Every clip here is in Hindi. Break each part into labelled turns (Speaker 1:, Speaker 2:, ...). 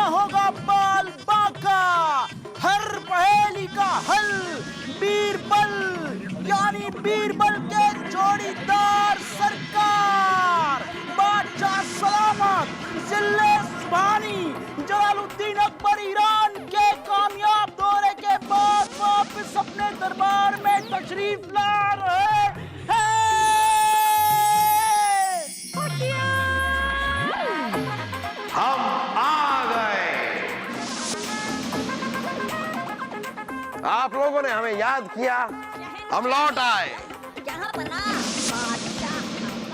Speaker 1: दुनिया होगा बाल बाका। हर पहेली का हल बीरबल, यानी बीरबल के जोड़ीदार सरकार। बादशाह सलामत, जिले सुभानी, जलालुद्दीन अकबर ईरान के कामयाब दौरे के बाद वापस अपने दरबार में तशरीफ ला रहे हैं।
Speaker 2: हम आ गए। आप लोगों ने हमें याद किया, हम लौट आए।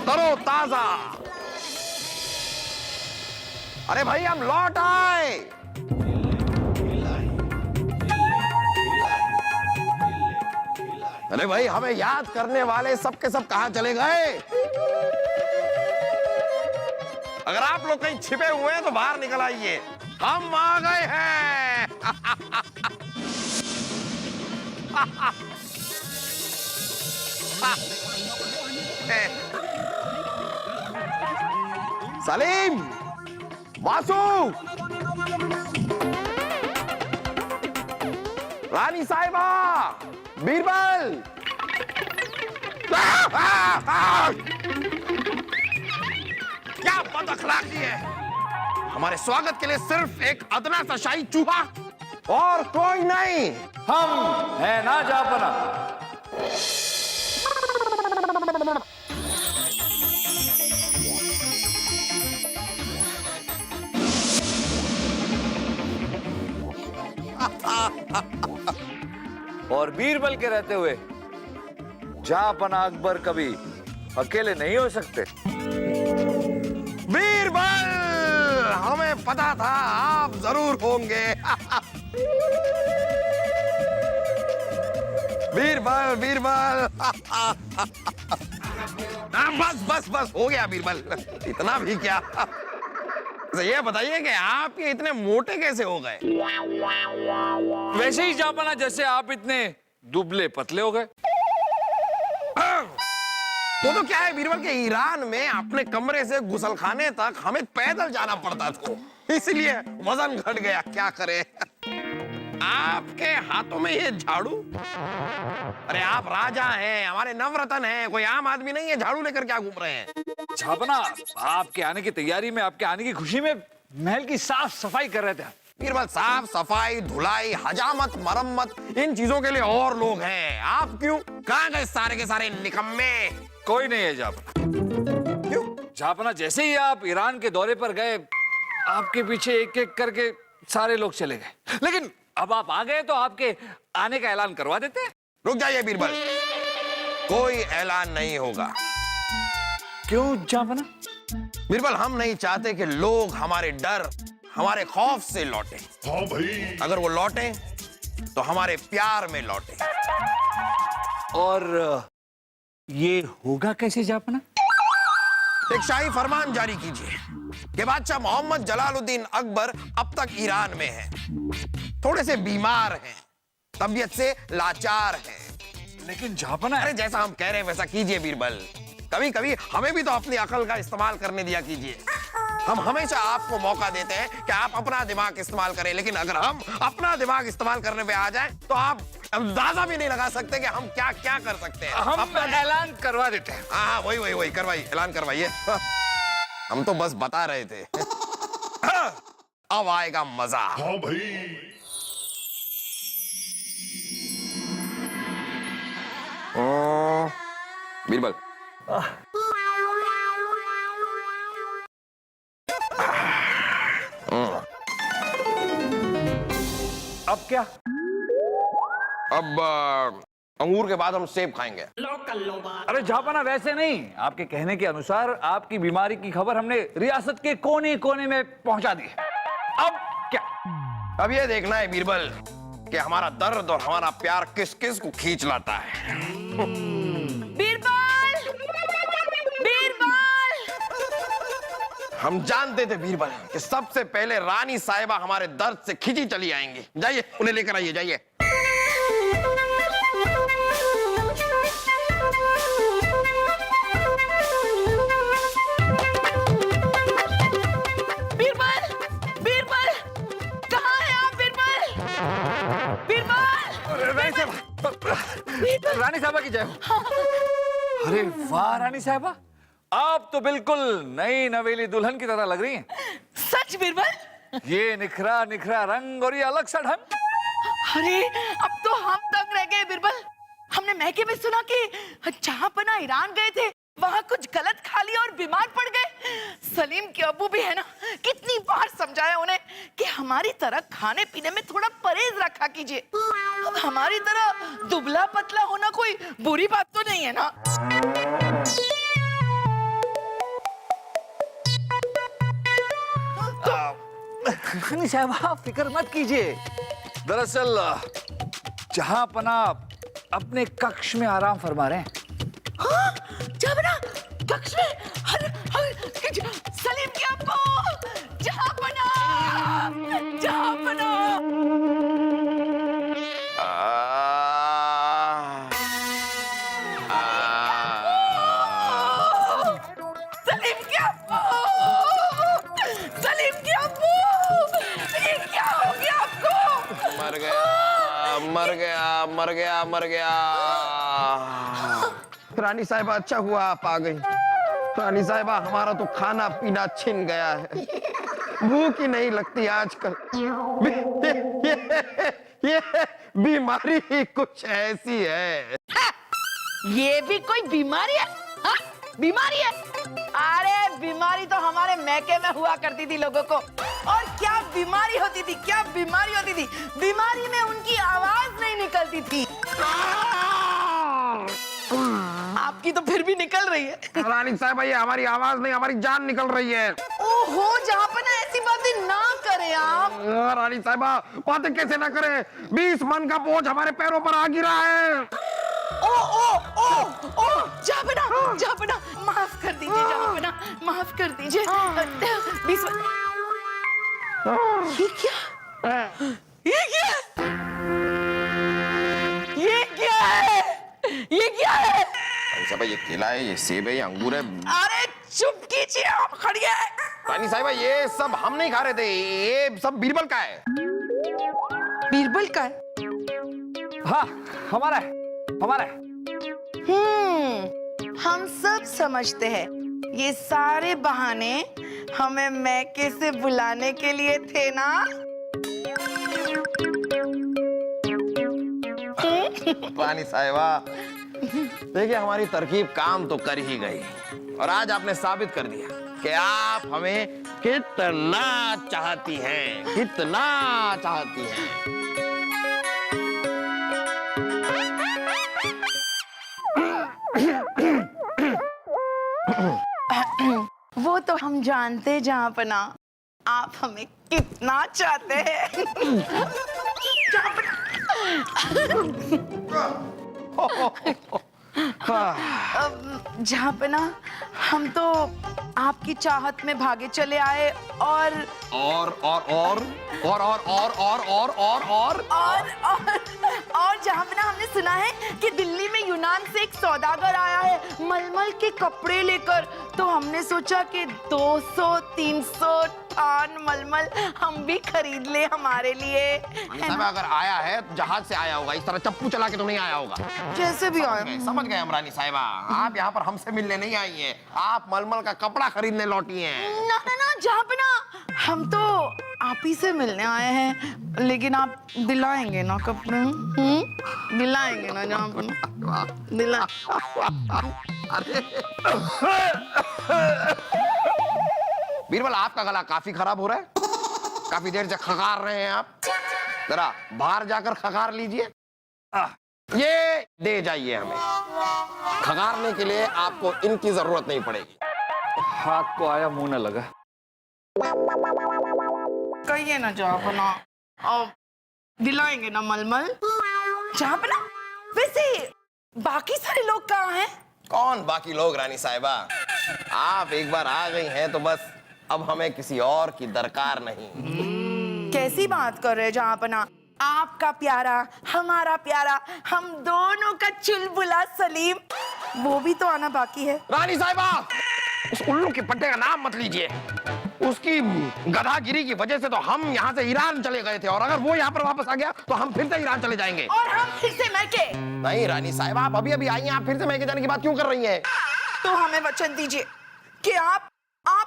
Speaker 2: तरो ताजा। अरे भाई हम लौट आए। अरे भाई हमें याद करने वाले सब के सब कहां चले गए? अगर आप लोग कहीं छिपे हुए हैं तो बाहर निकल आइए, हम आ गए हैं। सलीम, वासु, रानी साहिबा, बीरबल। क्या बदअखलाकी है! हमारे स्वागत के लिए सिर्फ एक अदना सा शाही चूहा और कोई नहीं।
Speaker 3: हम है ना जापना। और बीरबल के रहते हुए जापना अकबर कभी अकेले नहीं हो सकते।
Speaker 2: बीरबल, हमें पता था आप जरूर होंगे। बीरबल, बीरबल। बस बस बस हो गया बीरबल, इतना भी क्या। ये बताइए कि आप ये इतने मोटे कैसे हो गए?
Speaker 3: वैसे ही जापना जैसे आप इतने दुबले पतले हो गए।
Speaker 2: तो क्या है बीरबल के ईरान में अपने कमरे से गुसलखाने तक हमें पैदल जाना पड़ता था, इसलिए वजन घट गया। क्या करे। आपके हाथों में ये झाड़ू? अरे आप राजा हैं, हमारे नवरत्न हैं, कोई आम आदमी नहीं है। झाड़ू लेकर क्या घूम रहे हैं?
Speaker 3: जापना, आपके आने की तैयारी में, आपके आने की खुशी में महल की साफ सफाई कर रहे थे।
Speaker 2: बीरबल, साफ सफाई, धुलाई, हजामत, मरम्मत, इन चीजों के लिए और लोग हैं। आप क्यों? कहां गए सारे के सारे निकम्मे?
Speaker 3: कोई नहीं है जापना।
Speaker 2: क्यों?
Speaker 3: जापना, जैसे ही आप ईरान के दौरे पर गए, आपके पीछे एक एक करके सारे लोग चले गए। लेकिन अब आप आ गए तो आपके आने का ऐलान करवा देते हैं।
Speaker 2: रुक जाइए बीरबल, कोई ऐलान नहीं होगा।
Speaker 3: क्यों जापना?
Speaker 2: बीरबल, हम नहीं चाहते कि लोग हमारे डर, हमारे खौफ से लौटे।
Speaker 4: हाँ भाई।
Speaker 2: अगर वो लौटे तो हमारे प्यार में लौटे।
Speaker 3: और ये होगा कैसे जापना?
Speaker 2: एक शाही फरमान जारी कीजिए कि बादशाह मोहम्मद जलालुद्दीन अकबर अब तक ईरान में हैं, थोड़े से बीमार हैं, तबीयत से लाचार हैं।
Speaker 3: लेकिन जापना,
Speaker 2: अरे जैसा हम कह रहे हैं वैसा कीजिए बीरबल। कभी कभी हमें भी तो अपनी अकल का इस्तेमाल करने दिया कीजिए। हम हमेशा आपको मौका देते हैं कि आप अपना दिमाग इस्तेमाल करें, लेकिन अगर हम अपना दिमाग इस्तेमाल करने पे आ जाएं तो आप अंदाजा भी नहीं लगा सकते कि हम क्या क्या कर सकते हैं।
Speaker 3: हम ऐलान करवा देते हैं।
Speaker 2: हाँ, वही करवाइए, ऐलान करवाइए। हम तो बस बता रहे थे। अब आएगा मजा।
Speaker 4: हाँ भाई।
Speaker 2: बीरबल,
Speaker 3: अब क्या?
Speaker 2: अब अंगूर के बाद हम सेब खाएंगे।
Speaker 3: अरे जापना, वैसे नहीं। आपके कहने के अनुसार आपकी बीमारी की खबर हमने रियासत के कोने कोने में पहुंचा दी है। अब क्या?
Speaker 2: अब ये देखना है बीरबल कि हमारा दर्द और हमारा प्यार किस किस को खींच लाता है।
Speaker 5: बीरबल! बीरबल!
Speaker 2: हम जानते थे बीरबल कि सबसे पहले रानी साहिबा हमारे दर्द से खिंची चली आएंगी। जाइए, उन्हें लेकर आइए, जाइए।
Speaker 5: बीरबल! बीरबल!
Speaker 3: रानी साहबा की जय हो। अरे वाह रानी साहबा, आप तो बिल्कुल नई नवेली दुल्हन की तरह लग रही हैं।
Speaker 5: सच बीरबल?
Speaker 3: ये निखरा निखरा रंग और ये अलग सा ढंग।
Speaker 5: अरे अब तो हम दंग रह गए बीरबल। हमने महके में सुना कि जहांपना ईरान गए थे, वहां कुछ गलत खा लिया और बीमार पड़ गए। सलीम के अब्बू भी है ना, कितनी बार समझाया उन्हें कि हमारी तरह खाने पीने में थोड़ा परहेज रखा कीजिए। अब हमारी तरह दुबला पतला होना कोई बुरी बात तो नहीं है ना।
Speaker 3: रानी साहबा फिक्र मत कीजिए। दरअसल जहांपना अपने कक्ष में आराम फरमा रहे हैं।
Speaker 5: हाँ, जबना कक्ष में सलीम के अब्बू, जहांपना, जहांपना। सलीम के अब्बू, सलीम के अब्बू, ये क्या हो गया आपको?
Speaker 2: मर गया, मर गया, मर गया, मर गया। रानी साहिबा अच्छा हुआ आप आ गई। रानी साहिबा हमारा तो खाना पीना छिन गया है, भूख ही नहीं लगती आजकल। ये बीमारी ही कुछ ऐसी है।
Speaker 5: ये भी कोई बीमारी है? हाँ? बीमारी है? अरे बीमारी तो हमारे मैके में हुआ करती थी लोगों को। और क्या बीमारी होती थी, क्या बीमारी होती थी? बीमारी में उनकी आवाज नहीं निकलती थी। आपकी तो फिर भी निकल रही है।
Speaker 2: रानी साहिबा ये हमारी आवाज नहीं, हमारी जान निकल रही है।
Speaker 5: ओहो, जहांपना ऐसी बातें ना करें आप।
Speaker 2: रानी साहिबा बातें कैसे ना करें, 20 मन का बोझ हमारे पैरों पर आ गिरा है।
Speaker 5: ओ ओ ओ ओ जहांपना, जहांपना माफ कर दीजिए, जहांपना माफ कर दीजिए। 20 ये क्या? ये क्या? ये क्या है? ये क्या है?
Speaker 2: रानी साहिबा ये केला है, ये सेब है, ये अंगूर है।
Speaker 5: अरे चुप कीजिए आप, खड़िए।
Speaker 2: रानी साहिबा ये सब हम नहीं खा रहे थे, ये सब बीरबल का है।
Speaker 5: बीरबल का है?
Speaker 3: हाँ हमारा है, हमारा है।
Speaker 5: हम सब समझते हैं ये सारे बहाने हमें मैके से बुलाने के लिए थे ना।
Speaker 2: रानी साहिबा देखिए हमारी तरकीब काम तो कर ही गई, और आज आपने साबित कर दिया कि आप हमें कितना चाहती हैं, कितना चाहती हैं।
Speaker 5: वो तो हम जानते जहांपना, आप हमें कितना चाहते हैं। जहांपना हम तो आपकी चाहत में भागे चले आए और जहांपना हमने सुना है कि दिल्ली में यूनान से एक सौदागर आया है मलमल के कपड़े लेकर, तो हमने सोचा कि 200-300 थान मलमल हम भी खरीद ले हमारे लिए।
Speaker 2: अगर आया है तो जहाज से आया होगा, इस तरह चप्पू चला के तो नहीं आया होगा।
Speaker 5: जैसे भी आया।
Speaker 2: समझ गए हम रानी साहिबा, आप यहाँ पर हमसे मिलने नहीं आई हैं, आप मलमल का कपड़ा खरीदने लौटी हैं।
Speaker 5: ना ना ना जहांपना, हम तो आप ही से मिलने आए हैं, लेकिन आप दिलाएंगे ना कपड़े? दिलाएंगे ना जहांपना? दिला।
Speaker 2: बीरबल आपका गला काफी खराब हो रहा है, काफी देर से खकार रहे हैं आप, जरा बाहर जाकर खकार लीजिए। ये दे जाइए हमें, खकारने के लिए आपको इनकी जरूरत नहीं पड़ेगी।
Speaker 3: हाथ को आया मुंह न लगा।
Speaker 5: कहिए ना जहांपना, और दिलाएंगे ना मलमल? जहांपना वैसे बाकी सारे लोग कहाँ हैं?
Speaker 2: कौन बाकी लोग रानी साहिबा, आप एक बार आ गई हैं तो बस अब हमें किसी और की दरकार नहीं।
Speaker 5: कैसी बात कर रहे हैं जहांपना? आपका प्यारा, हमारा प्यारा, हम दोनों का चुलबुला सलीम, वो भी तो आना बाकी है।
Speaker 2: रानी साहिबा उस उल्लू के पट्टे का नाम मत लीजिए। उसकी गधागिरी की वजह से तो हम यहाँ से ईरान चले गए थे, और अगर वो यहाँ पर वापस आ गया तो हम फिर से ईरान चले जाएंगे।
Speaker 5: और हम फिर से मैके।
Speaker 2: नहीं रानी साहिबा, आप अभी अभी आई हैं, आप फिर से मैके जाने की बात क्यों कर रही हैं?
Speaker 5: तो हमें वचन दीजिए कि आप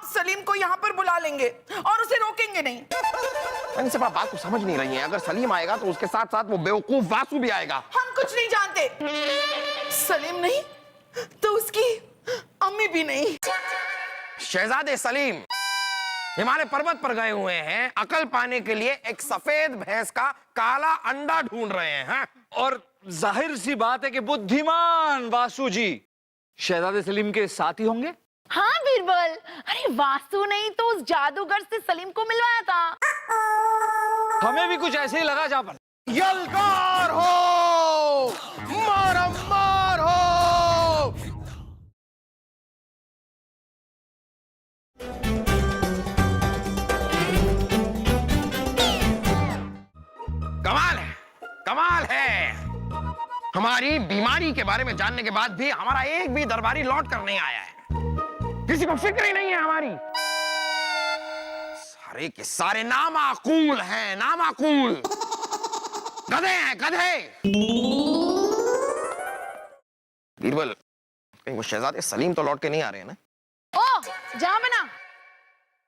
Speaker 5: सलीम को यहाँ पर बुला लेंगे और उसे रोकेंगे नहीं।
Speaker 2: रानी साहिबा, बात को समझ नहीं रही हैं। अगर सलीम आएगा तो उसके साथ साथ वो बेवकूफ वासु भी आएगा।
Speaker 5: हम कुछ नहीं जानते। सलीम नहीं तो उसकी अम्मी भी नहीं।
Speaker 2: शहजादे सलीम हिमालय पर्वत पर गए हुए हैं, अकल पाने के लिए एक सफेद भैंस का काला अंडा ढूंढ रहे हैं।
Speaker 3: और जाहिर सी बात है कि बुद्धिमान वासु जी शहजादे सलीम के साथी होंगे।
Speaker 6: हाँ बीरबल, अरे वासु नहीं तो उस जादूगर से सलीम को मिलवाया था।
Speaker 3: हमें भी कुछ ऐसे ही लगा जापन।
Speaker 2: यलगार हो, मारम मार हो। कमाल है, कमाल है। हमारी बीमारी के बारे में जानने के बाद भी हमारा एक भी दरबारी लौट कर नहीं आया है। किसी को फिक्र ही नहीं है हमारी। सारे के सारे नामाकूल हैं, नामाकूल गधे हैं, गधे। बीरबल, कहीं वो शहजादे सलीम तो लौट के नहीं आ रहे हैं ना?
Speaker 6: ओ जहां बना,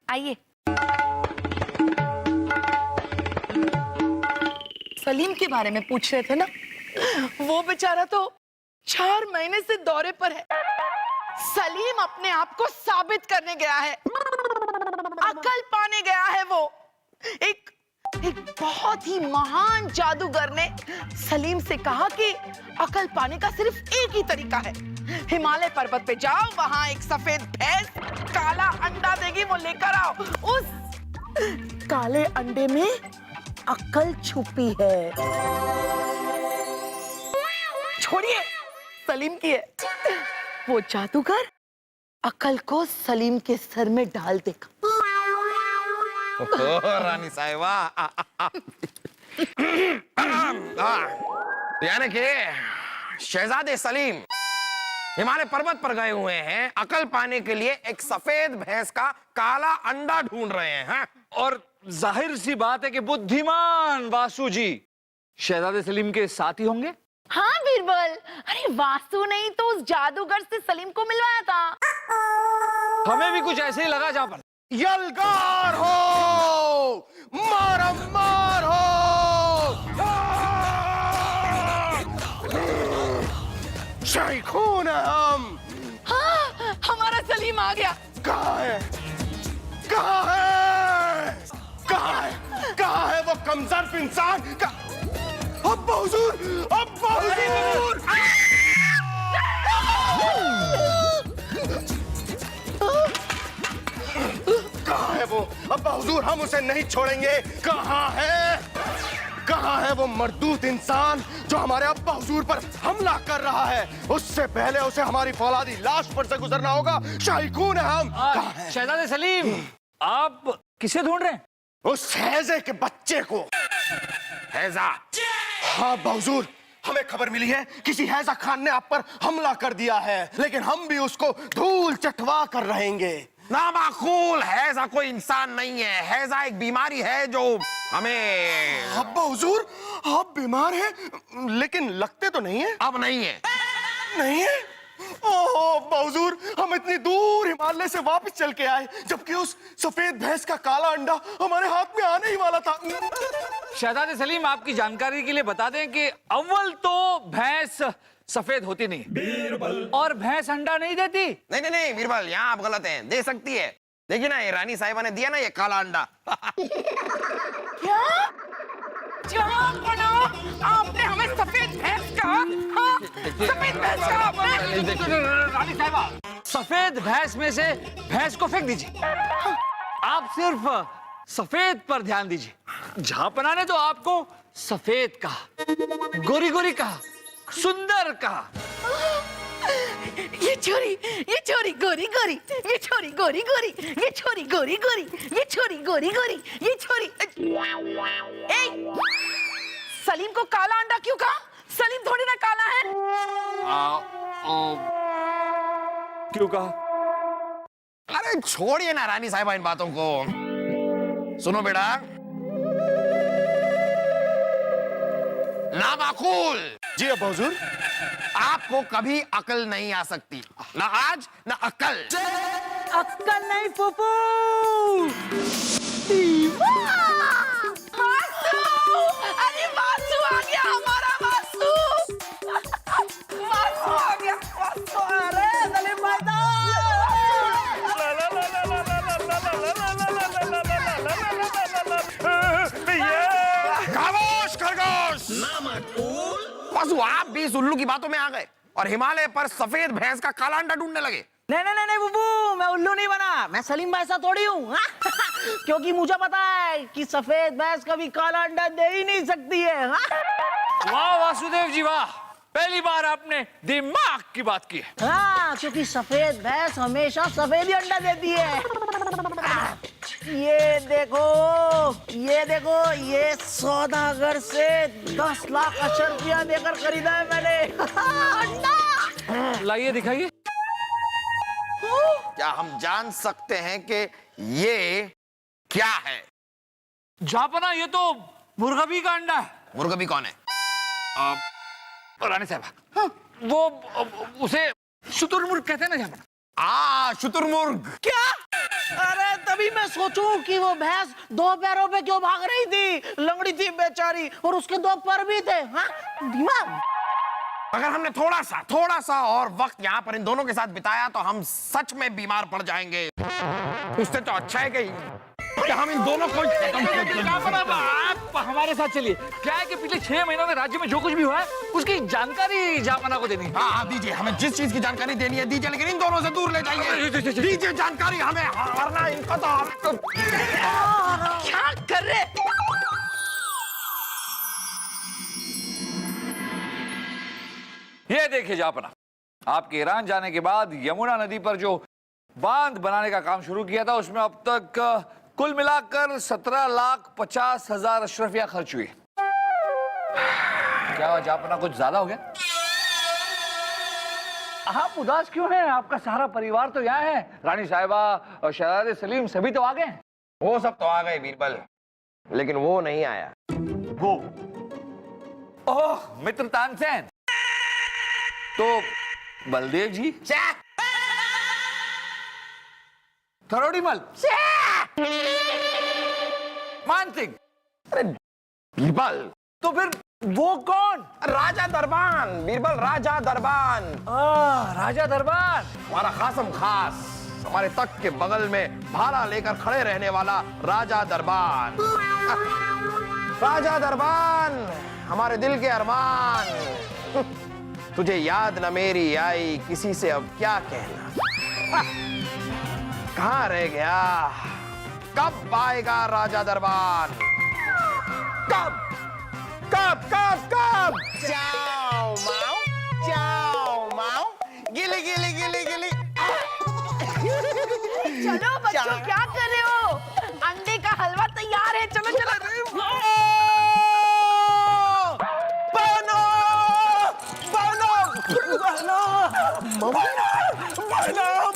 Speaker 6: आइए।
Speaker 5: सलीम के बारे में पूछ रहे थे ना, वो बेचारा तो 4 महीने से दौरे पर है। सलीम अपने आप को साबित करने गया है, अकल पाने गया है। वो एक बहुत ही महान जादूगर ने सलीम से कहा कि अकल पाने का सिर्फ एक ही तरीका है, हिमालय पर्वत पे जाओ, वहां एक सफेद भैंस काला अंडा देगी, वो लेकर आओ। उस काले अंडे में अकल छुपी है। छोड़िए सलीम की है, वो जादूगर अकल को सलीम के सर में डाल देगा।
Speaker 2: रानी साहिबा, यानी कि शहजादे सलीम हिमालय पर्वत पर गए हुए हैं, अकल पाने के लिए एक सफेद भैंस का काला अंडा ढूंढ रहे हैं।
Speaker 3: और जाहिर सी बात है कि बुद्धिमान वासु जी शहजादे सलीम के साथी होंगे।
Speaker 6: हाँ बीरबल, अरे वासु नहीं तो उस जादूगर से सलीम को मिलवाया था।
Speaker 3: हमें भी कुछ ऐसे ही लगा जापन।
Speaker 2: यलगार हो, मारम मार हो। शाइखून हम।
Speaker 5: हाँ, हमारा सलीम आ गया।
Speaker 2: कहाँ है? कहाँ है? कहाँ है? कहाँ है वो कमजोर इंसान? अब्बा हुजूर, अब्बा हुजूर। कहाँ है वो? अब्बा हुजूर, हम उसे नहीं छोड़ेंगे। कहाँ है? कहाँ है वो मर्दूत इंसान जो हमारे अब्बा हुजूर पर हमला कर रहा है? उससे पहले उसे हमारी फौलादी लाश पर से गुजरना होगा। शाइखून है हम। कहाँ है?
Speaker 3: शहजादे सलीम, आप किसे ढूंढ रहे हैं?
Speaker 2: उस हैजे के बच्चे को। हैजा? हाँ अब्बा हुजूर, हमें खबर मिली है किसी हैजा खान ने आप पर हमला कर दिया है, लेकिन हम भी उसको धूल चटवा कर रहेंगे। नामाकूल, हैजा कोई इंसान नहीं है। हैजा एक बीमारी है जो हमें। अब्बा हुजूर, आप बीमार हैं, लेकिन लगते तो नहीं है। अब नहीं है। नहीं है? ओहो अब्बा हुजूर, हम इतनी दूर हिमालय से वापस चल के आए, जबकि उस सफेद भैंस का काला अंडा हमारे हाथ में आने ही वाला था।
Speaker 3: शहजादे सलीम, आपकी जानकारी के लिए बता दें कि अव्वल तो भैंस सफेद होती नहीं और भैंस अंडा नहीं देती।
Speaker 2: नहीं नहीं नहीं बीरबल, यहाँ आप गलत हैं। दे सकती है। देखिए ना, ये रानी साहिबा ने दिया ना ये काला अंडा।
Speaker 5: क्या? जहाँ बना आपने हमें सफेद भैंस का, हाँ, सफेद भैंस का आपने।
Speaker 3: रानी साहिबा, सफेद भैंस में से भैंस को फेंक दीजिए। आप सिर्फ सफेद पर ध्यान दीजिए। जहां बनाने तो आपको सफेद कहा, गोरी गोरी कहा, सुंदर कहा।
Speaker 5: ये छोरी गोरी गोरी, ये छोरी गोरी गोरी, ये छोरी गोरी गोरी, ये छोरी गोरी गोरी, ये छोरी। ए, सलीम को काला अंडा क्यों कहा? सलीम थोड़ी ना काला है।
Speaker 3: क्यों कहा?
Speaker 2: अरे अरे छोड़िए ना रानी साहिबा इन बातों को। सुनो बेटा, नामाकूल।
Speaker 1: जी अब्बा हुजूर।
Speaker 2: आपको कभी अकल नहीं आ सकती, ना आज ना अकल।
Speaker 1: अक्कल नहीं फूफू।
Speaker 5: अरे वासु आ गया, हमारा वासु। वासु आ गया, वासु।
Speaker 1: अरे सलीम भाई
Speaker 2: खामोश खरगोश। वासु, आप भी इस उल्लू की बातों में आ गए और हिमालय पर सफेद भैंस का काला अंडा ढूंढने लगे।
Speaker 1: नहीं बुबू, मैं उल्लू नहीं बना। मैं सलीम भाई सा थोड़ी हूँ। क्योंकि मुझे पता है कि सफेद भैंस कभी काला अंडा दे ही नहीं सकती है।
Speaker 3: वाह वासुदेव जी वाह, पहली बार आपने दिमाग की बात की है।
Speaker 1: हाँ, क्योंकि सफेद भैंस हमेशा सफेद ही अंडा देती है। ये देखो, ये सौदागर से 10 लाख अशर रुपया देकर खरीदा है मैंने। अंडा।
Speaker 3: लाइए दिखाइए।
Speaker 2: क्या हम जान सकते हैं कि ये क्या है?
Speaker 3: जापना, ये तो मुर्गबी का अंडा है।
Speaker 2: मुर्गबी कौन है?
Speaker 3: रानी साहब, वो उसे शुतुरमुर्ग कहते हैं ना जापना।
Speaker 2: शुतुरमुर्ग।
Speaker 1: क्या? अरे तभी मैं सोचूं कि वो भैंस 2 पैरों पे क्यों भाग रही थी। लंगड़ी थी बेचारी और उसके 2 पर भी थे। हाँ, दिमाग।
Speaker 2: अगर हमने थोड़ा सा और वक्त यहाँ पर इन दोनों के साथ बिताया तो हम सच में बीमार पड़ जाएंगे। उससे तो अच्छा है कि हम इन दोनों को
Speaker 3: आप हमारे साथ चलिए। क्या है कि पिछले 6 महीनों में राज्य में जो कुछ भी हुआ है उसकी जानकारी जापना को देनी है।
Speaker 2: हाँ दीजिए, हमें जिस चीज की जानकारी देनी है दीजिए, लेकिन इन दोनों से दूर ले जाइए। दीजिए जानकारी हमें, वरना इनको तो
Speaker 5: क्या कर रहे?
Speaker 3: ये देखिए जापना, आपके ईरान जाने के बाद यमुना नदी पर जो बांध बनाने का काम शुरू किया था उसमें अब तक कुल मिलाकर 17,50,000 अशरफिया खर्च हुई। क्या जापना कुछ ज्यादा हो गया? आप उदास क्यों हैं? आपका सारा परिवार तो यहाँ है। रानी साहिबा और शहजादे सलीम सभी तो आ गए हैं।
Speaker 2: वो सब तो आ गए बीरबल, लेकिन वो नहीं आया।
Speaker 3: वो ओह, मित्र तानसेन। तो बलदेव जी, थरोड़ीमल, मान सिंह,
Speaker 2: बीरबल,
Speaker 3: तो फिर वो कौन?
Speaker 2: राजा दरबान। बीरबल, राजा दरबान।
Speaker 3: राजा दरबार।
Speaker 2: हमारा खासम खास, हमारे तख्त के बगल में भाला लेकर खड़े रहने वाला राजा दरबान। राजा दरबान, हमारे दिल के अरमान। तुझे याद न मेरी आई, किसी से अब क्या कहना। कहाँ रह गया? कब आएगा राजा दरबान? कब कब कब कब? चाओ माओ, गिली गिली गिली गिली।
Speaker 5: चलो बच्चों, क्या कर रहे हो? अंडे का हलवा तैयार है, चलो चलो।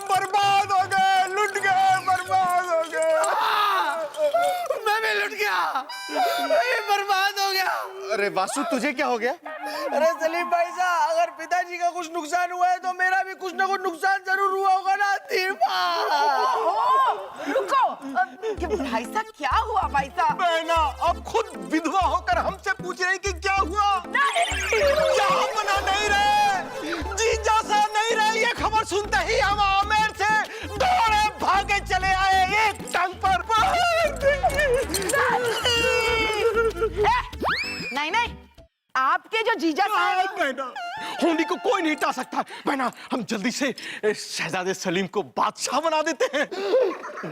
Speaker 2: बर्बाद हो गए, लुट गए, बर्बाद हो गए।
Speaker 1: मैं भी लुट गया, मैं भी बर्बाद हो गया।
Speaker 7: अरे वासु, तुझे क्या हो गया?
Speaker 1: अरे सलीम भाई साहब, अगर पिताजी का कुछ नुकसान हुआ है तो मेरा भी कुछ ना कुछ नुकसान जरूर हुआ होगा ना।
Speaker 5: रुको, भाई साहब क्या हुआ? भाई साहब
Speaker 7: बहना अब खुद विधवा होकर हमसे पूछ रही कि क्या हुआ? यहाँ बना नहीं रहे, जीजा सा नहीं रहे। ये खबर सुनते ही हम आमेर से दौड़े भागे चले आए, एक टांग पर।
Speaker 5: नहीं, आपके जो जीजा साहब।
Speaker 7: बहना, होली को कोई नहीं हटा सकता। बहना, हम जल्दी से शहजादे सलीम को बादशाह बना देते हैं।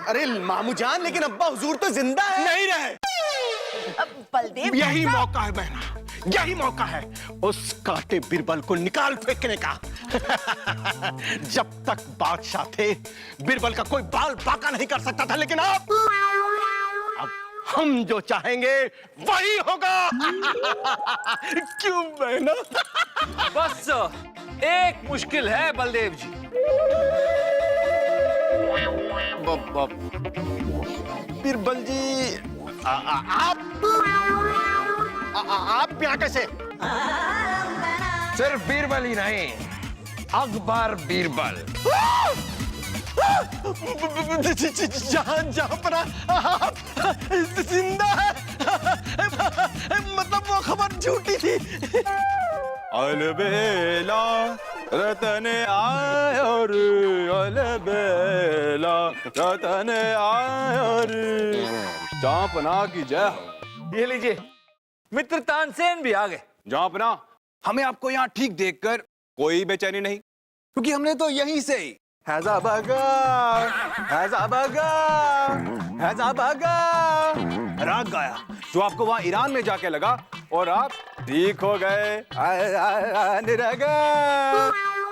Speaker 1: अरे मामू जान, लेकिन अब्बा हुजूर तो जिंदा है।
Speaker 7: नहीं रहे।
Speaker 5: बलदेव,
Speaker 7: यही मौका है बहना, यही मौका है उस काटे बिरबल को निकाल फेंकने का। जब तक बादशाह थे बिरबल का कोई बाल बाका नहीं कर सकता था, लेकिन अब हम जो चाहेंगे वही होगा। क्यों बहना?
Speaker 3: बस एक मुश्किल है बलदेव जी।
Speaker 7: बीरबल जी आप यहाँ कैसे?
Speaker 2: सिर्फ बीरबल ही नहीं, अकबर बीरबल।
Speaker 7: जहाँ पर आप जिंदा है, मतलब वो खबर झूठी थी। अलबेला रतन आए और अलबेला रतन आए और जापना की जय हो।
Speaker 3: ये लीजिए, मित्र तानसेन भी आ गए।
Speaker 7: जापना, हमें आपको यहाँ ठीक देखकर कोई बेचैनी नहीं, क्योंकि हमने तो यहीं से ही हैजा बगा राग गाया जो आपको वहां ईरान में जाके लगा और आप ठीक हो गए।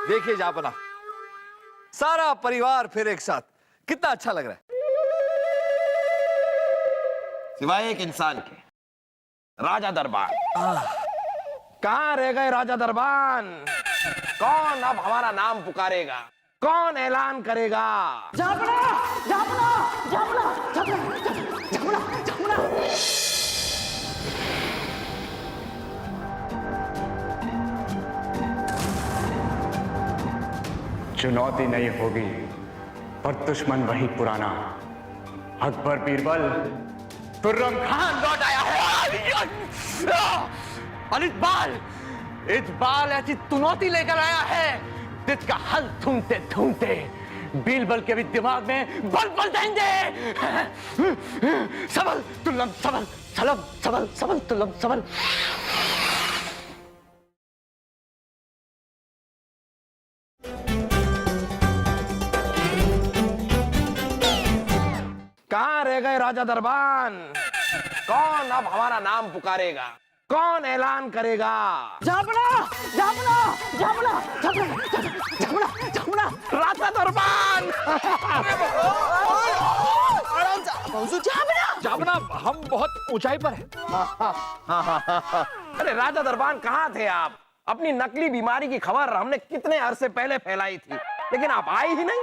Speaker 3: देखिए जापना, सारा परिवार फिर एक साथ, कितना अच्छा लग रहा है।
Speaker 2: सिवाय एक इंसान के, राजा दरबार। कहाँ रह गए राजा दरबार? कौन अब हमारा नाम पुकारेगा? कौन ऐलान करेगा?
Speaker 1: झापना झापना झापना झापना झापना झापना।
Speaker 8: चुनौती नहीं होगी पर दुश्मन वही पुराना। अकबर बीरबल खुर्रम खान लौट आया है। इकबाल ऐसी चुनौती लेकर आया है जिसका हल ढूंढते ढूंढते बीरबल के भी दिमाग में बल बल देंगे। सबल तुल्लम सबल सलम सबल सबल तुल्लम सबल।
Speaker 2: कहाँ रह गए राजा दरबार? कौन अब हमारा नाम पुकारेगा? कौन ऐलान करेगा?
Speaker 1: झापना झापना झापना झापना झापना झापना।
Speaker 2: राजा दरबार!
Speaker 3: जापना, हम बहुत ऊंचाई पर हैं।
Speaker 2: अरे राजा दरबार, कहाँ थे आप? अपनी नकली बीमारी की खबर हमने कितने अरसे पहले फैलाई थी, लेकिन आप आए ही नहीं।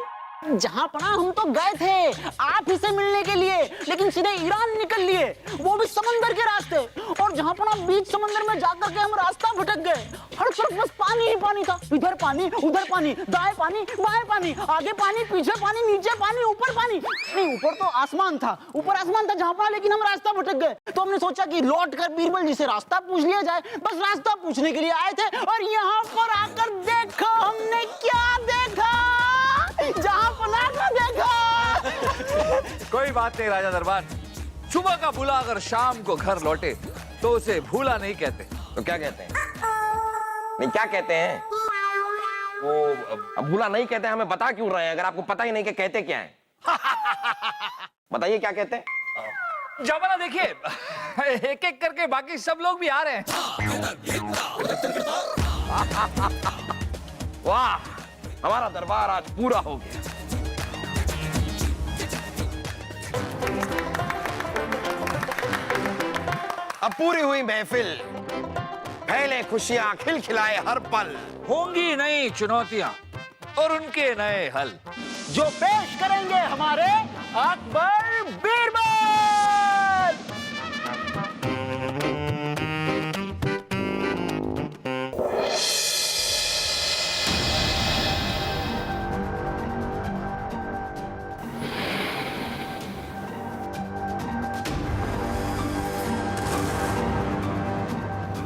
Speaker 1: जहाँ पना हम तो गए थे आप ही से मिलने के लिए, लेकिन सीधे ईरान निकल लिए, वो भी समंदर के रास्ते। और जहाँ पना बीच समंदर में जाकर के हम रास्ता भटक गए। हर तरफ बस पानी ही पानी था, इधर पानी उधर पानी, दाएं पानी बाएं पानी, आगे पानी पीछे पानी, नीचे पानी ऊपर पानी। नहीं, ऊपर तो आसमान था, ऊपर आसमान था जहाँ पना, लेकिन हम रास्ता भटक गए। तो हमने सोचा कि लौट कर बीरबल जी से रास्ता पूछ लिया जाए। बस रास्ता पूछने के लिए आए थे, और यहाँ पर आकर देखो हमने क्या देखा। जहाँ पना का देखा।
Speaker 3: कोई बात नहीं राजा दरबार, सुबह का भूला अगर शाम को घर लौटे तो उसे भूला नहीं कहते।
Speaker 2: तो क्या कहते हैं? नहीं, क्या कहते हैं? वो अब भूला नहीं कहते, हमें बता क्यों रहे हैं अगर आपको पता ही नहीं कि कहते क्या है? बताइए क्या कहते हैं?
Speaker 3: जापना देखिए, एक एक करके बाकी सब लोग भी आ रहे हैं।
Speaker 2: वाह, हमारा दरबार आज पूरा हो गया। अब पूरी हुई महफिल, फैले खुशियां, खिलखिलाए हर पल।
Speaker 3: होंगी नई चुनौतियां और उनके नए हल,
Speaker 1: जो पेश करेंगे हमारे अकबर बीरबल।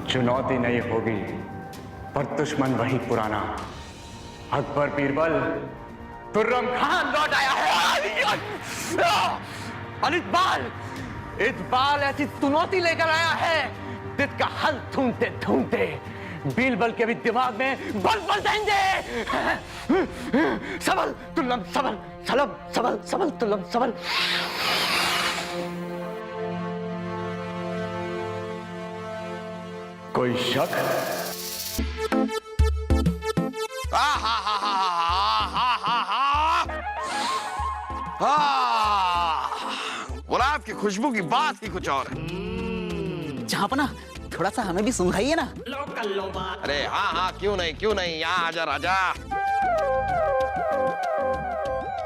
Speaker 8: चुनौती नहीं होगी पर दुश्मन वही पुराना। अकबर बीरबल खुर्रम खान लौट आया है। इकबाल ऐसी चुनौती लेकर आया है जिसका हल ढूंढते ढूंढते बीरबल के भी दिमाग में बल बल देंगे। सबल तुल्लम सबल सलम सबल सबल तुल्लम सबल। कोई शक?
Speaker 2: गुलाब की खुशबू की बात ही कुछ और है।
Speaker 1: जहाँ पना थोड़ा सा हमें भी सुनाइए ना।
Speaker 2: अरे हाँ हाँ, क्यों नहीं, यहाँ आजा राजा।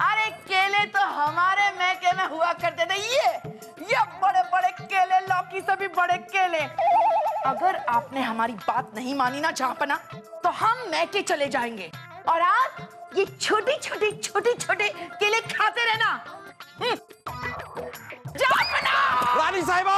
Speaker 5: अरे केले तो हमारे मैके में हुआ करते थे, ये बड़े बड़े केले, लौकी से भी बड़े केले। अगर आपने हमारी बात नहीं मानी ना जहाँपना, तो हम मैके चले जाएंगे और आप ये छोटे छोटे छोटे छोटे केले खाते रहना। जहाँपना!
Speaker 2: रानी साहिबा!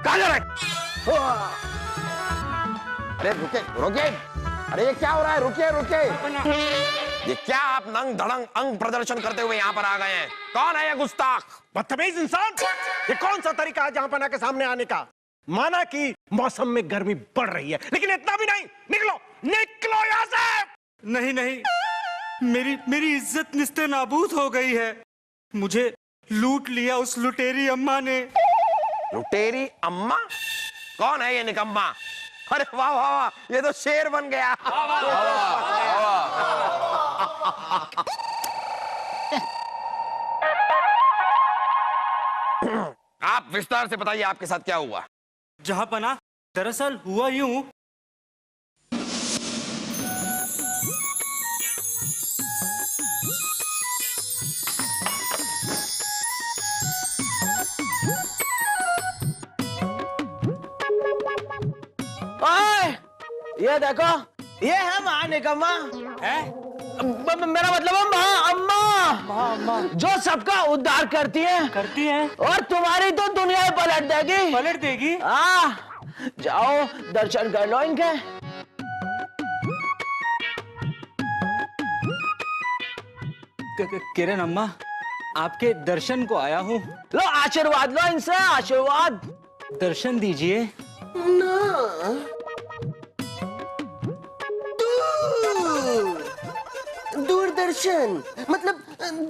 Speaker 2: कहाँ जा रहा है? अरे रुके रुके, अरे ये क्या हो रहा है? रुकिए रुकिए, ये क्या आप नंग धड़ंग अंग प्रदर्शन करते हुए यहाँ पर आ गए हैं? कौन है ये गुस्ताख?
Speaker 7: बदतमीज इंसान! ये कौन सा तरीका है जहाँपना के सामने आने का? माना कि मौसम में गर्मी बढ़ रही है, लेकिन इतना भी नहीं। निकलो निकलो यहाँ से!
Speaker 9: नहीं नहीं, मेरी इज्जत निस्ते नाबूद हो गई है। मुझे लूट लिया उस लुटेरी अम्मा ने।
Speaker 2: लुटेरी अम्मा? कौन है ये निकम्मा? अरे वाह वाह वाह, ये तो शेर बन गया। आप विस्तार से बताइए आपके साथ क्या हुआ?
Speaker 9: जहाँपना, दरअसल हुआ यूं।
Speaker 1: ये देखो, ये है माँ निकम्मा। मेरा मतलब अम्मा जो सबका उद्धार करती है और तुम्हारी तो दुनिया पलट देगी। जाओ दर्शन कर लो इनके।
Speaker 9: किरण अम्मा, आपके दर्शन को आया हूँ।
Speaker 1: लो आशीर्वाद लो इनसे, आशीर्वाद।
Speaker 9: दर्शन दीजिए।
Speaker 10: दूरदर्शन मतलब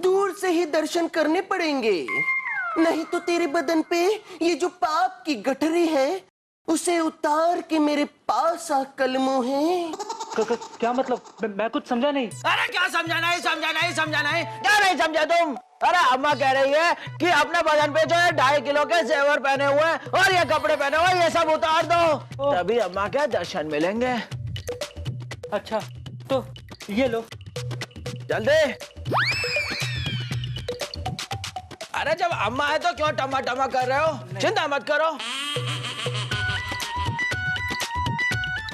Speaker 10: दूर से ही दर्शन करने पड़ेंगे, नहीं तो तेरे बदन पे ये जो पाप की गठरी है उसे उतार के मेरे पास आ कलमों है।
Speaker 9: क्या मतलब? मैं कुछ समझा नहीं।
Speaker 1: अरे क्या समझाना है, क्या नहीं समझा तुम? अरे अम्मा कह रही है कि अपने बदन पे जो है 2.5 किलो के जेवर पहने हुए और ये कपड़े पहने हुए, ये सब उतार दो, तभी अम्मा के दर्शन मिलेंगे।
Speaker 9: अच्छा तो ये लो।
Speaker 1: जल्दी। अरे जब अम्मा है तो क्यों टमा टमा कर रहे हो? चिंता मत करो।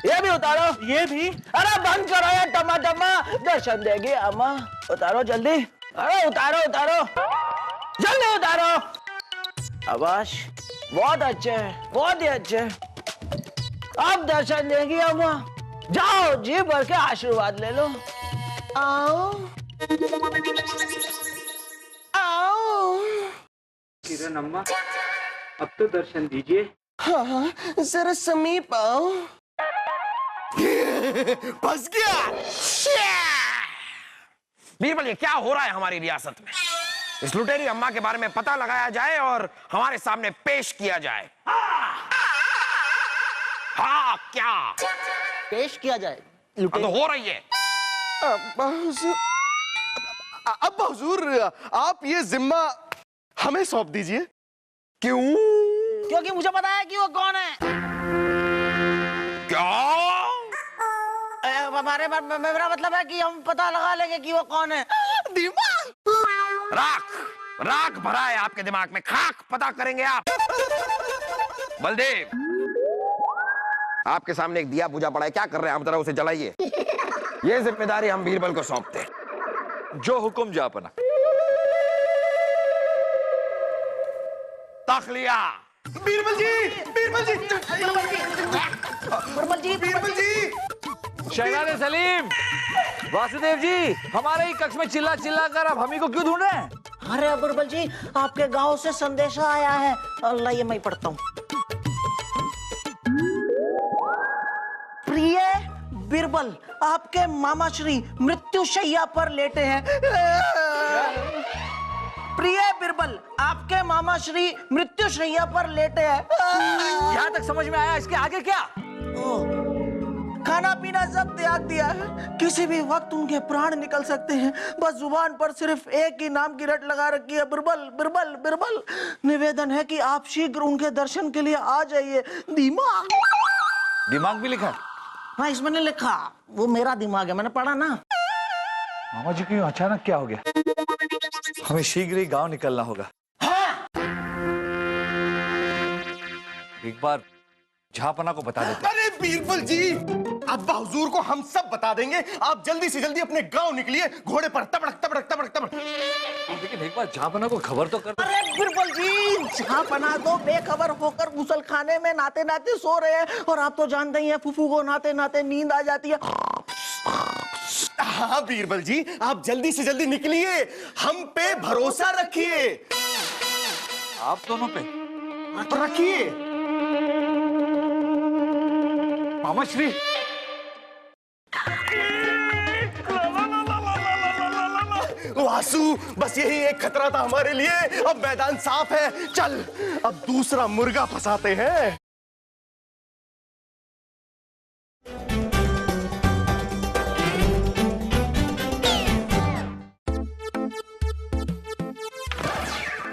Speaker 1: ये भी उतारो। ये भी? अरे बंद करो ये टमा टमा, दर्शन देगी अम्मा। उतारो जल्दी। अरे उतारो जल्दी उतारो। आवाज बहुत अच्छे, बहुत ही अच्छे। अब दर्शन देगी अम्मा। जाओ जी भर के आशीर्वाद ले लो। आओ
Speaker 9: किरण अम्मा, अब तो दर्शन दीजिए।
Speaker 10: हाँ, जरा समीप आओ।
Speaker 2: फंस गया। बीरबल, ये क्या हो रहा है हमारी रियासत में? इस लुटेरी अम्मा के बारे में पता लगाया जाए और हमारे सामने पेश किया जाए। हाँ, क्या
Speaker 10: पेश किया जाए?
Speaker 2: तो हो रही है।
Speaker 7: अब हुजूर, आप ये जिम्मा हमें सौंप दीजिए।
Speaker 2: क्यों?
Speaker 1: क्योंकि मुझे पता है कि वो कौन है।
Speaker 2: क्या?
Speaker 1: मेरा मतलब है कि हम पता लगा लेंगे कि वो कौन है। दिमाग
Speaker 2: राख भरा है आपके दिमाग में, खाक पता करेंगे आप। बलदेव, आपके सामने एक दिया बुझा पड़ा है, क्या कर रहे हैं आप? जरा उसे जलाइए। ये जिम्मेदारी हम बीरबल को सौंपते हैं।
Speaker 3: जो हुक्म जापना।
Speaker 2: तखलिया।
Speaker 7: बीरबल जी, बीरबल जी,
Speaker 1: बीरबल जी।
Speaker 3: शहनाज़ सलीम, वासुदेव जी, हमारे ही कक्ष में चिल्ला कर आप हम ही को क्यों ढूंढ रहे हैं?
Speaker 1: अरे बिरबल जी, आपके गांव से संदेशा आया है। अल्लाह, ये मैं पढ़ता हूँ। प्रिय बिरबल, आपके मामा श्री मृत्यु शैया पर लेटे हैं। प्रिय बिरबल, आपके मामा श्री मृत्युशैया पर लेटे हैं।
Speaker 3: यहाँ तक समझ में आया, इसके आगे क्या?
Speaker 1: खाना पीना सब त्याग दिया है, किसी भी वक्त उनके प्राण निकल सकते हैं, बस जुबान पर सिर्फ एक ही नाम की रट लगा रखी है, बिरबल बिरबल बिरबल। निवेदन है कि आप शीघ्र उनके दर्शन के लिए आ जाइए।
Speaker 3: दिमाग भी लिखा है?
Speaker 1: हाँ, इसमें नहीं लिखा, वो मेरा दिमाग है, मैंने पढ़ा ना।
Speaker 3: मामा जी क्यों अचानक क्या हो गया? हमें शीघ्र ही गांव निकलना होगा। एक बार जहांपना को बता देते।
Speaker 7: अरे बीरबल जी, अब्बा हुजूर को हम सब बता देंगे, आप जल्दी से जल्दी अपने गांव निकलिए, घोड़े पर तबड़क तबड़क तबड़क तबड़क।
Speaker 3: लेकिन एक बार जहांपना को खबर तो कर दो।
Speaker 1: अरे बिरबल जी, जहांपना तो बेखबर होकर गुसल खाने में नाते नाते सो रहे हैं, और आप तो जानते ही हैं फूफू को नाते नाते नींद आ जाती है।
Speaker 7: हाँ बीरबल जी, आप जल्दी से जल्दी निकलिए, हम पे भरोसा रखिए।
Speaker 3: आप दोनों पे
Speaker 7: रखिए।
Speaker 3: मामा श्री,
Speaker 7: वासु, बस यही एक खतरा था हमारे लिए, अब मैदान साफ है, चल अब दूसरा मुर्गा फंसाते हैं।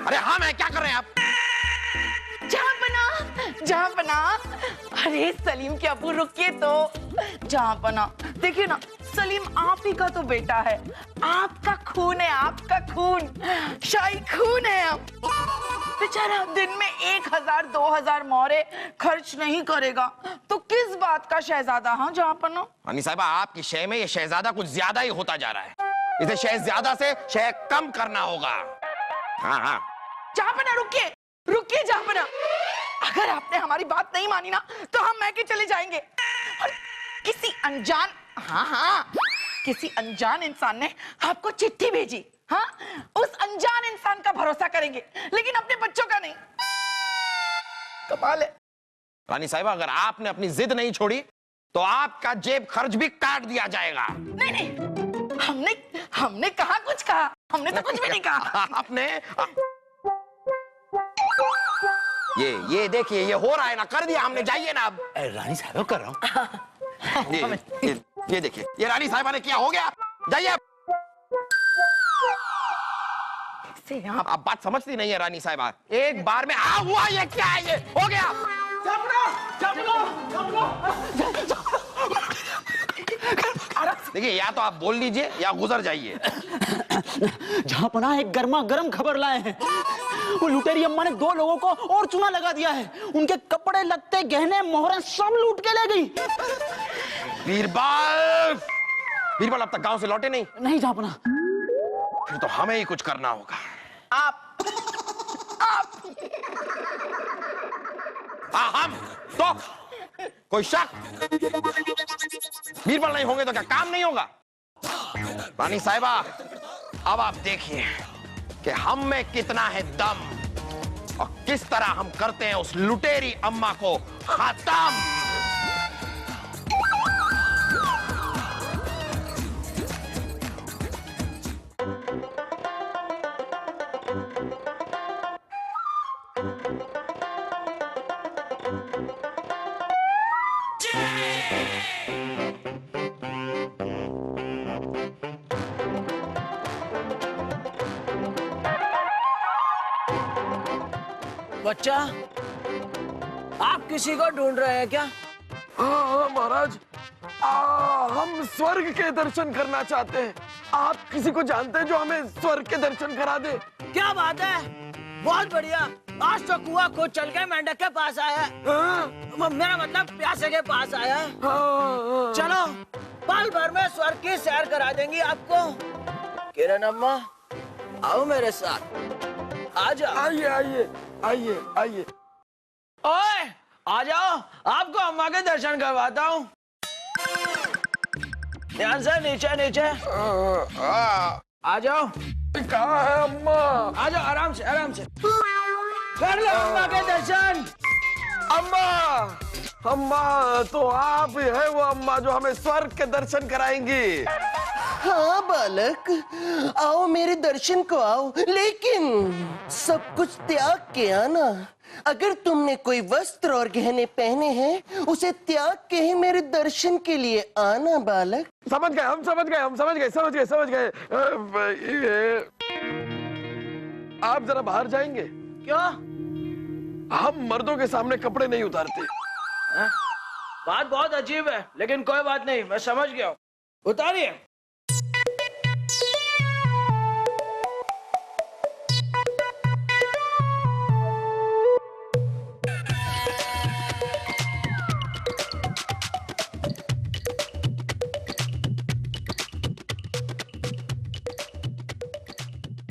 Speaker 2: अरे हाँ, मैं क्या कर रहे हैं आप?
Speaker 5: जहांपना, अरे सलीम के अबू रुकिए तो। जहांपना देखिए ना, सलीम आप ही का तो बेटा है, आपका खून है, आपका खून, शाही खून है। आप बेचारा दिन में 1000 2000 मोहरे खर्च नहीं करेगा तो किस बात का शहजादा? हाँ जहांपना।
Speaker 2: रानी साहिबा, आपकी शय में ये शहजादा कुछ ज्यादा ही होता जा रहा है, इसे शहजादा से शय कम करना होगा। हाँ हाँ
Speaker 5: जहांपना रुकिए, रुकिए जहांपना, अगर आपने हमारी बात नहीं मानी ना तो हम मैके चले जाएंगे। और किसी अनजान, हाँ, किसी अनजान इंसान ने आपको चिट्ठी भेजी, हाँ, उस अनजान इंसान का भरोसा करेंगे, लेकिन अपने बच्चों का नहीं। कमाल है।
Speaker 2: रानी साहिबा, अगर आपने अपनी जिद नहीं छोड़ी तो आपका जेब खर्च भी काट दिया जाएगा।
Speaker 5: नहीं, हमने कहा कुछ कहा? हमने तो कुछ भी नहीं कहा।
Speaker 2: आपने ये देखिए, ये हो रहा है ना, कर दिया हमने, जाइए ना अब।
Speaker 3: रानी साहब कर रहा हूँ।
Speaker 2: ये देखिए, ये रानी साहिबा ने किया, हो गया, जाइए अब। आप बात समझती नहीं है रानी साहिबा, एक बार में हुआ, ये क्या है, ये हो गया। देखिए, या तो आप बोल लीजिए या गुजर जाइए।
Speaker 1: जहांपना एक गर्मा गर्म खबर लाए हैं, वो लुटेरी अम्मा ने 2 लोगों को और चूना लगा दिया है, उनके कपड़े लत्ते गहने मोहरें सब लूट के ले गई।
Speaker 2: बीरबल अब तक गांव से लौटे नहीं?
Speaker 1: नहीं जहांपना।
Speaker 2: फिर तो हमें ही कुछ करना होगा।
Speaker 5: आप
Speaker 2: हम तो कोई शक? बीरबल नहीं होंगे तो क्या काम नहीं होगा? रानी साहिबा, अब आप देखिए कि हम में कितना है दम और किस तरह हम करते हैं उस लुटेरी अम्मा को खत्म।
Speaker 1: बच्चा, आप किसी को ढूंढ रहे हैं क्या?
Speaker 2: हाँ महाराज, हम स्वर्ग के दर्शन करना चाहते हैं। आप किसी को जानते हैं जो हमें स्वर्ग के दर्शन करा दे?
Speaker 1: क्या बात है, बहुत बढ़िया। आज तो कुआं खुद चल के मेंढक के पास आया है। मेरा मतलब प्यासे के पास आया है। चलो, पल भर में स्वर्ग की सैर करा देंगी आपको। किरण अम्मा, आओ मेरे साथ, आ जाओ।
Speaker 2: आइए।
Speaker 1: ओए, आ जाओ, आपको अम्मा के दर्शन करवाता हूँ। ध्यान से, नीचे। आ जाओ।
Speaker 2: कहाँ है अम्मा?
Speaker 1: आ जाओ, आराम से कर लो अम्मा के दर्शन।
Speaker 2: अम्मा तो आप ही है वो अम्मा जो हमें स्वर्ग के दर्शन कराएंगी।
Speaker 10: हाँ बालक, आओ मेरे दर्शन को आओ, लेकिन सब कुछ त्याग के आना। अगर तुमने कोई वस्त्र और गहने पहने हैं, उसे त्याग के ही मेरे दर्शन के लिए आना बालक।
Speaker 2: समझ गए, हम समझ गए, हम समझ गए, समझ गए, समझ गए। आप जरा बाहर जाएंगे?
Speaker 1: क्यों?
Speaker 2: हम मर्दों के सामने कपड़े नहीं उतारते।
Speaker 1: बात बहुत अजीब है, लेकिन कोई बात नहीं, मैं समझ गया हूँ। उतारिए।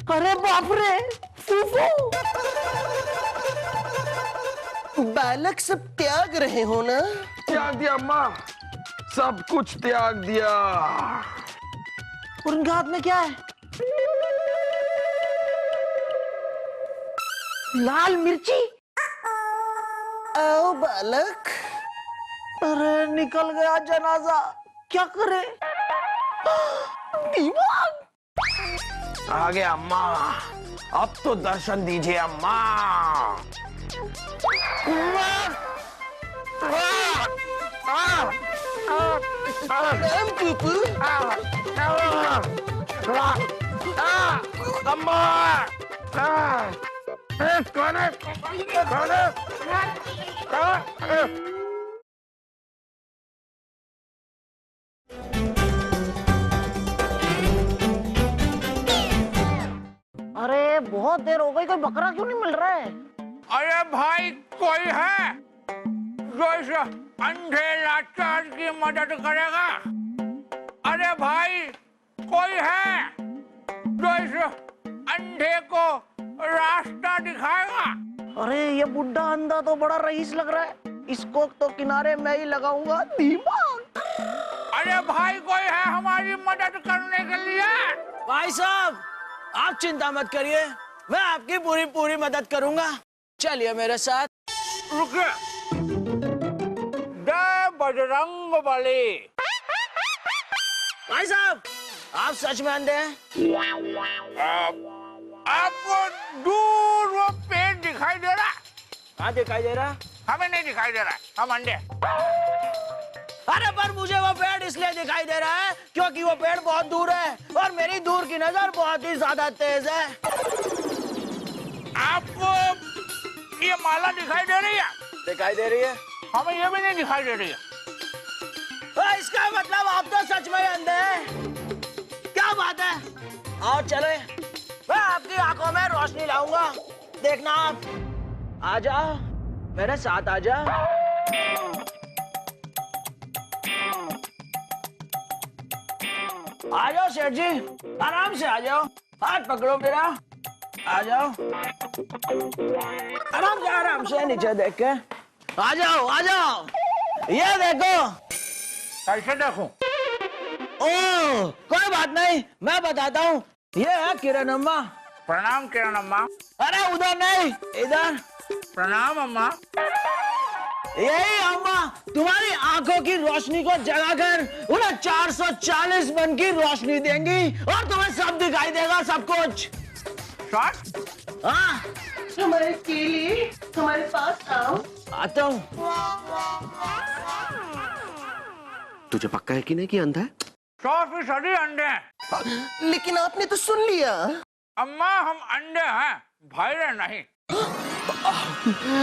Speaker 1: अरे बाप रे, फूफू!
Speaker 10: बालक सब त्याग रहे हो ना?
Speaker 2: त्याग दिया अम्मा, सब कुछ त्याग दिया।
Speaker 1: और उनके हाथ में क्या है? लाल मिर्ची।
Speaker 10: आओ बालक।
Speaker 1: अरे निकल गया जनाजा, क्या करे? दिमाग।
Speaker 2: आ गया अम्मा, अब तो दर्शन दीजिए अम्मा।
Speaker 10: राम फूफू।
Speaker 2: अम्मा, कौन है? कौन है?
Speaker 1: अरे बहुत देर हो गई, कोई बकरा क्यों नहीं मिल रहा है?
Speaker 3: अरे भाई, कोई है जो इस अंधे लाचार की मदद करेगा? अरे भाई, कोई है जो इस अंधे को रास्ता दिखाएगा?
Speaker 1: अरे ये बुढ़ा अंधा तो बड़ा रईस लग रहा है, इसको तो किनारे मैं ही लगाऊंगा। दिमाग।
Speaker 3: अरे भाई, कोई है हमारी मदद करने के लिए?
Speaker 1: भाई साहब, आप चिंता मत करिए, मैं आपकी पूरी पूरी मदद करूंगा। चलिए मेरे साथ।
Speaker 3: रुकिए। जय बजरंग बली।
Speaker 1: भाई साहब, आप सच में अंधे हैं?
Speaker 3: आपको दूर वो पेड़ दिखाई दे रहा?
Speaker 1: हाँ दिखाई दे रहा।
Speaker 3: हमें नहीं दिखाई दे रहा, हम अंधे।
Speaker 1: अरे पर मुझे वो पेड़ इसलिए दिखाई दे रहा है क्योंकि वो पेड़ बहुत दूर है और मेरी दूर की नजर बहुत ही ज्यादा तेज है।
Speaker 3: आपको ये माला दिखाई दे रही है?
Speaker 1: दिखाई दे रही है।
Speaker 3: हमें ये भी नहीं दिखाई दे रही है।
Speaker 1: इसका मतलब आप तो सच में अंधे हैं। क्या बात है? आओ चले, मैं आपकी आंखों में रोशनी लाऊंगा, देखना आप। आ जाओ मेरे साथ, आ जाओ। आ जाओ सेठ जी, आराम से आ जाओ, हाथ पकड़ो मेरा, आ जाओ। आराम से नीचे देख के आ जाओ, आ जाओ। ये देखो।
Speaker 3: कैसे देखूं?
Speaker 1: ओ, कोई बात नहीं, मैं बताता हूँ। ये है किरण अम्मा।
Speaker 3: प्रणाम किरण अम्मा।
Speaker 1: अरे उधर नहीं, इधर।
Speaker 3: प्रणाम अम्मा।
Speaker 1: यही अम्मा तुम्हारी आंखों की रोशनी को जगाकर उन्हें 440 मन की रोशनी देंगी और तुम्हें सब दिखाई देगा, सब कुछ। हाँ,
Speaker 10: हमारे केले, हमारे पास आओ।
Speaker 1: आता हूँ।
Speaker 10: तुझे पक्का है कि नहीं कि अंधा है?
Speaker 3: 100% अंधे हैं।
Speaker 10: लेकिन आपने तो सुन लिया।
Speaker 3: अम्मा, हम अंधे हैं, भैरे नहीं।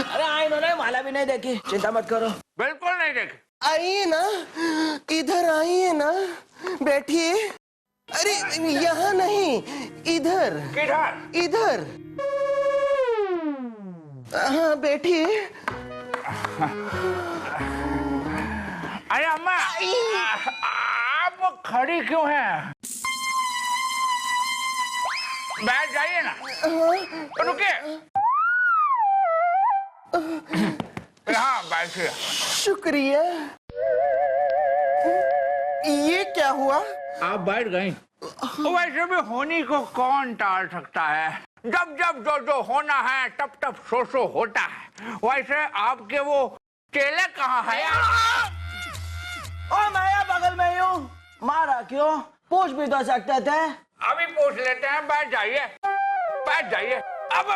Speaker 1: अरे इन्होंने माला भी नहीं देखी, चिंता मत करो।
Speaker 3: बिल्कुल नहीं देखी।
Speaker 10: आइए ना, इधर आइए ना, बैठिए। अरे यहाँ नहीं, इधर।
Speaker 3: किधर?
Speaker 10: इधर। हाँ बैठिए।
Speaker 3: अरे अम्मा, आप खड़ी क्यों हैं? बैठ जाइए ना। रुकिए। हाँ बैठिए।
Speaker 10: शुक्रिया। ये क्या हुआ?
Speaker 3: आप बैठ गई। वैसे भी होनी को कौन टाल सकता है? जब जब जो जो होना है तब तब सो सो होता है। वैसे आपके वो केले कहाँ है?
Speaker 1: ओ मैं यहाँ बगल में ही हूँ। मारा क्यों? पूछ भी तो सकते थे।
Speaker 3: अभी पूछ लेते हैं, बैठ जाइए, बैठ जाइए। अब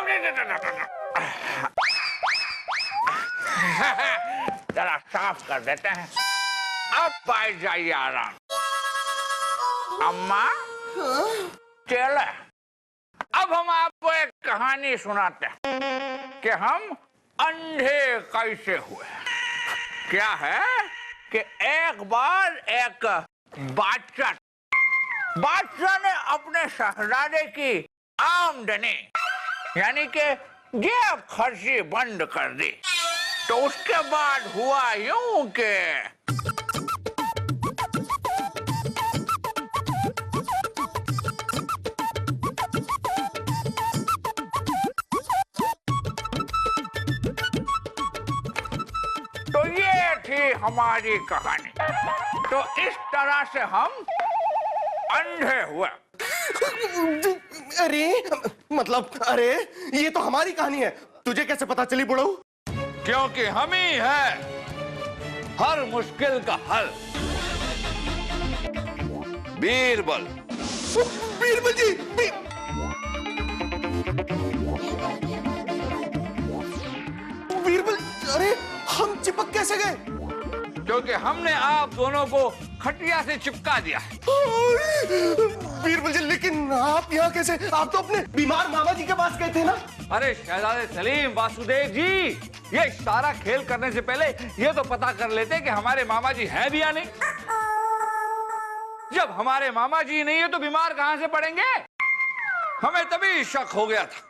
Speaker 3: जरा साफ कर देते हैं। अब बैठ जाइए आराम। अम्मा चले, अब हम आपको एक कहानी सुनाते हैं कि हम अंधे कैसे हुए। क्या है कि एक बार एक बादशाह ने अपने शहजादे की आमदनी यानी कि जेब खर्ची बंद कर दी। तो उसके बाद हुआ यूं कि तो ये थी हमारी कहानी। तो इस तरह से हम अंधे हुए।
Speaker 7: अरे मतलब, अरे ये तो हमारी कहानी है, तुझे कैसे पता चली बुढ़ऊ?
Speaker 3: क्योंकि हम ही है हर मुश्किल का हल। बीरबल।
Speaker 7: बीरबल जी, बीरबल, अरे हम चिपक कैसे गए?
Speaker 3: क्योंकि हमने आप दोनों को खटिया से चिपका दिया।
Speaker 7: बीरबल जी, लेकिन आप यहाँ कैसे? आप तो अपने बीमार मामा जी के पास गए थे ना?
Speaker 3: अरे शहजादे सलीम, वासुदेव जी, ये सारा खेल करने से पहले ये तो पता कर लेते कि हमारे मामा जी हैं भी या नहीं। जब हमारे मामा जी नहीं है तो बीमार कहां से पड़ेंगे? हमें तभी शक हो गया था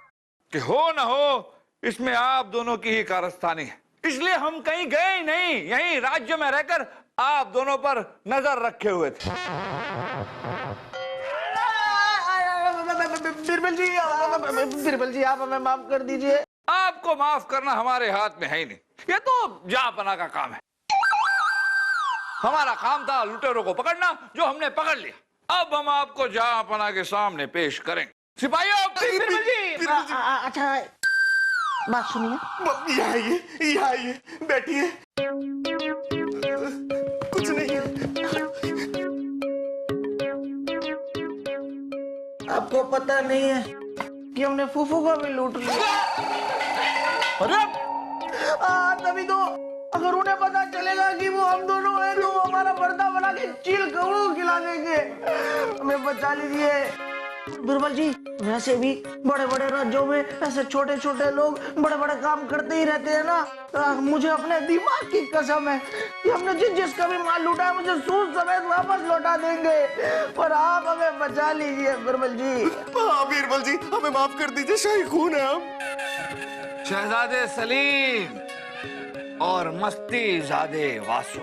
Speaker 3: कि हो न हो इसमें आप दोनों की ही कारस्तानी है। इसलिए हम कहीं गए ही नहीं, यहीं राज्य में रहकर आप दोनों पर नजर रखे हुए थे।
Speaker 1: बीरबल जी, आप हमें माफ कर दीजिए।
Speaker 3: आपको माफ करना हमारे हाथ में है ही नहीं, ये तो जहांपना का काम है। हमारा काम था लुटेरों को पकड़ना, जो हमने पकड़ लिया। अब हम आपको जहांपना के सामने पेश करेंगे। सिपाहियों, बीरबल जी।
Speaker 1: अच्छा, बात सुनिए।
Speaker 7: यहाँ आइए, बैठिए। कुछ नहीं।
Speaker 1: आपको पता नहीं है कि हमने फूफू को भी लूट लिया।
Speaker 3: अरे
Speaker 1: तभी तो अगर उन्हें पता चलेगा कि वो हम दोनों हैं तो वो हमारा पर्दा बना के चील कौड़ों खिला देंगे। हमें बचा लीजिए। बीरबल जी, वैसे भी बड़े बड़े राज्यों में ऐसे छोटे छोटे लोग बड़े बड़े काम करते ही रहते हैं ना। मुझे अपने दिमाग की कसम है कि हमने जिसका भी माल लूटा है मुझे सूद समेत वापस लौटा देंगे। पर आप हमें बचा लीजिए बीरबल जी।
Speaker 7: हाँ बीरबल जी, हमें माफ कर दीजिए, शाही खून है हम।
Speaker 3: शहजादे सलीम और मस्ती ज़ादे वासु,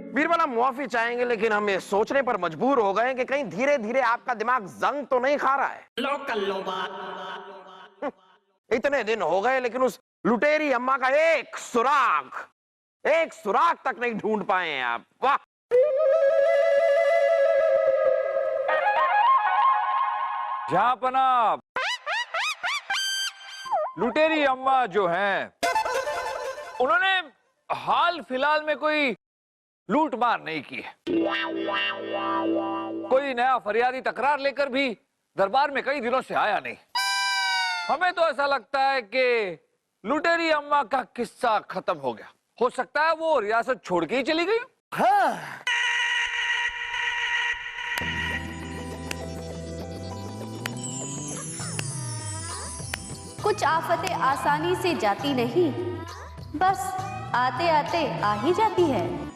Speaker 2: बीरबल, हम मुआफी चाहेंगे लेकिन हम ये सोचने पर मजबूर हो गए कि कहीं धीरे धीरे आपका दिमाग जंग तो नहीं खा रहा है। इतने दिन हो गए लेकिन उस लुटेरी अम्मा का एक सुराग तक नहीं ढूंढ पाए हैं आप। वाह!
Speaker 3: जहांपना, लुटेरी अम्मा जो हैं, उन्होंने हाल फिलहाल में कोई लूट मार नहीं की है। कोई नया फरियादी तकरार लेकर भी दरबार में कई दिनों से आया नहीं। हमें तो ऐसा लगता है कि लुटेरी अम्मा का किस्सा खत्म हो गया। हो सकता है वो रियासत छोड़ के ही चली गई।
Speaker 1: हाँ।
Speaker 11: कुछ आफतें आसानी से जाती नहीं, बस आते आते आ ही जाती है।